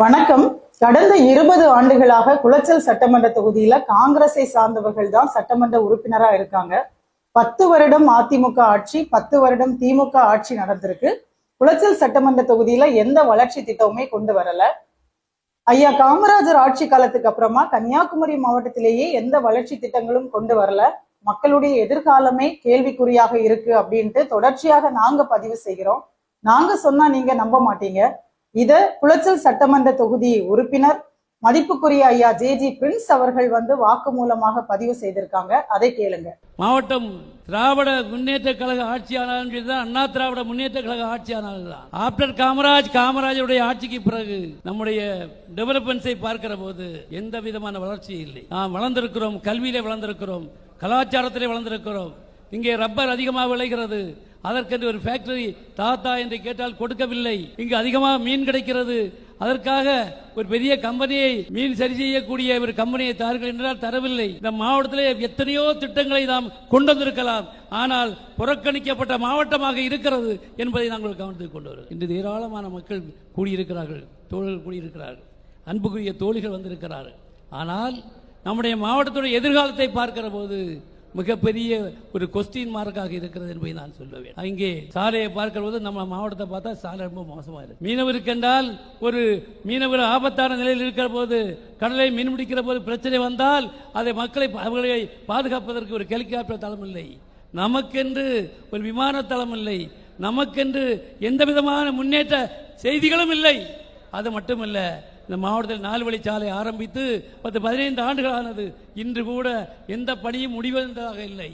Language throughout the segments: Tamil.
வணக்கம். கடந்த 20 ஆண்டுகளாக குளச்சல் சட்டமன்ற தொகுதியில காங்கிரஸை சார்ந்தவர்கள் தான் சட்டமன்ற உறுப்பினரா இருக்காங்க. 10 வருடம் அதிமுக ஆட்சி, 10 வருடம் திமுக ஆட்சி நடந்திருக்கு. குளச்சல் சட்டமன்ற தொகுதியில எந்த வளர்ச்சி திட்டமுமே கொண்டு வரல. ஐயா காமராஜர் ஆட்சி காலத்துக்கு அப்புறமா கன்னியாகுமரி மாவட்டத்திலேயே எந்த வளர்ச்சி திட்டங்களும் கொண்டு வரல. மக்களுடைய எதிர்காலமே கேள்விக்குறியாக இருக்கு அப்படின்ட்டு தொடர்ச்சியாக நாங்க பதிவு செய்கிறோம். நாங்க சொன்னா நீங்க நம்ப மாட்டீங்க. இத குளச்சல் சட்டமன்ற தொகுதி உறுப்பினர் மதிப்புக்குரிய ஐயா ஜே.ஜி. பிரின்ஸ் அவர்கள் வாக்கு மூலமாக பதிவு செய்திருக்காங்க. அதை கேளுங்க. மாவட்டம் திராவிட முன்னேற்ற கழக ஆட்சியானாலும் அண்ணா திராவிட முன்னேற்ற கழக ஆட்சியானாலும் ஆப்டர் காமராஜருடைய ஆட்சிக்கு பிறகு நம்முடைய டெவலப்மெண்ட்ஸை பார்க்கிற போது எந்த விதமான வளர்ச்சி இல்லை. நாம் வளர்ந்திருக்கிறோம், கல்வியிலே வளர்ந்திருக்கிறோம், கலாச்சாரத்திலே வளர்ந்திருக்கிறோம். இங்கே ரப்பர் அதிகமாக விளைகிறது, அதற்கென்று ஒரு ஃபேக்டரி தாத்தா என்று கேட்டால் கொடுக்கவில்லை. இங்கு அதிகமாக மீன் கிடைக்கிறது, அதற்காக ஒரு பெரிய கம்பெனியை மீன் சரி செய்யக்கூடிய ஒரு கம்பெனியை தார்கள் என்றால் தரவில்லை. இந்த மாவட்டத்தில் எத்தனையோ திட்டங்களை நாம் கொண்டு வந்திருக்கலாம், ஆனால் புறக்கணிக்கப்பட்ட மாவட்டமாக இருக்கிறது என்பதை நாங்கள் கவனத்தில் கொண்டு வருவோம். இன்று ஏராளமான மக்கள் கூடியிருக்கிறார்கள், தோழர்கள் கூடியிருக்கிறார்கள், அன்புக்குரிய தோழிகள் வந்திருக்கிறார்கள். ஆனால் நம்முடைய மாவட்டத்துடைய எதிர்காலத்தை பார்க்கிற போது மிகப்பெரிய ஒரு கொஸ்டின் மார்க்காக இருக்கிறது என்பதை நான் சொல்லுவேன். அங்கே சாலையை பார்க்கிற போது நம்ம மாவட்டத்தை பார்த்தா சாலை ரொம்ப மோசமாக இருக்கு. மீனவருக்கு என்றால் ஒரு மீனவர் ஆபத்தான நிலையில் இருக்கிற போது, கடலை மீன் பிடிக்கிற போது பிரச்சனை வந்தால் அதை அவர்களை பாதுகாப்பதற்கு ஒரு ஹெலிகாப்டர் தளம் இல்லை, நமக்கென்று ஒரு விமான தளம் இல்லை, நமக்கென்று எந்த விதமான முன்னேற்ற செய்திகளும் இல்லை. அது மட்டுமல்ல, இந்த மாவட்டத்தில் 4 வழிச்சாலை ஆரம்பித்து 10-15 ஆண்டுகள் ஆனது, இன்று கூட எந்த பணியும் முடிவதாக இல்லை.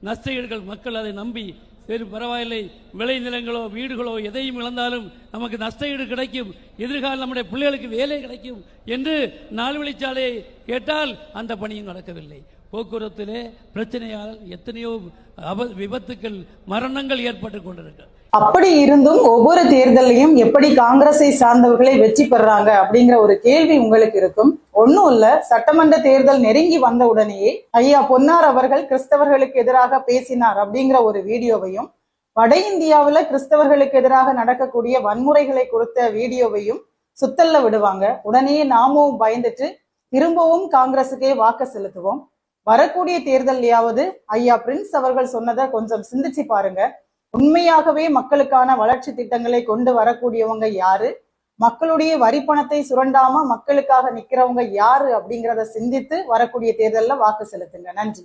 நஷ்டஈடுகள் மக்கள் அதை நம்பி சரி பரவாயில்லை, விளை நிலங்களோ வீடுகளோ எதையும் இழந்தாலும் நமக்கு நஷ்டஈடு கிடைக்கும், எதிர்காலம் நம்முடைய பிள்ளைகளுக்கு வேலை கிடைக்கும் என்று 4 வழிச்சாலையை கேட்டால் அந்த பணியும் நடக்கவில்லை. போக்குவரத்திலே பிரச்சனையால் எத்தனையோ விபத்துக்கள், மரணங்கள் ஏற்பட்டு கொண்டிருக்கிறது. அப்படி இருந்தும் ஒவ்வொரு தேர்தலையும் எப்படி காங்கிரஸை சார்ந்தவர்களை வெற்றி பெறாங்க அப்படிங்கிற ஒரு கேள்வி உங்களுக்கு இருக்கும். ஒன்னும் இல்ல, சட்டமன்ற தேர்தல் நெருங்கி வந்த உடனேயே ஐயா பொன்னார் அவர்கள் கிறிஸ்தவர்களுக்கு எதிராக பேசினார் அப்படிங்கிற ஒரு வீடியோவையும், வட இந்தியாவுல கிறிஸ்தவர்களுக்கு எதிராக நடக்கக்கூடிய வன்முறைகளை கொடுத்த வீடியோவையும் சுத்தல்ல விடுவாங்க. உடனே நாமும் பயந்துட்டு திரும்பவும் காங்கிரசுக்கே வாக்கு செலுத்துவோம். வரக்கூடிய தேர்தலையாவது ஐயா பிரின்ஸ் அவர்கள் சொன்னதை கொஞ்சம் சிந்திச்சு பாருங்க. உண்மையாகவே மக்களுக்கான வளர்ச்சி திட்டங்களை கொண்டு வரக்கூடியவங்க யாரு, மக்களுடைய வரி பணத்தை சுரண்டாம மக்களுக்காக நிக்கிறவங்க யாரு அப்படிங்கிறத சிந்தித்து வரக்கூடிய தேர்தலில் வாக்கு செலுத்துங்க. நன்றி.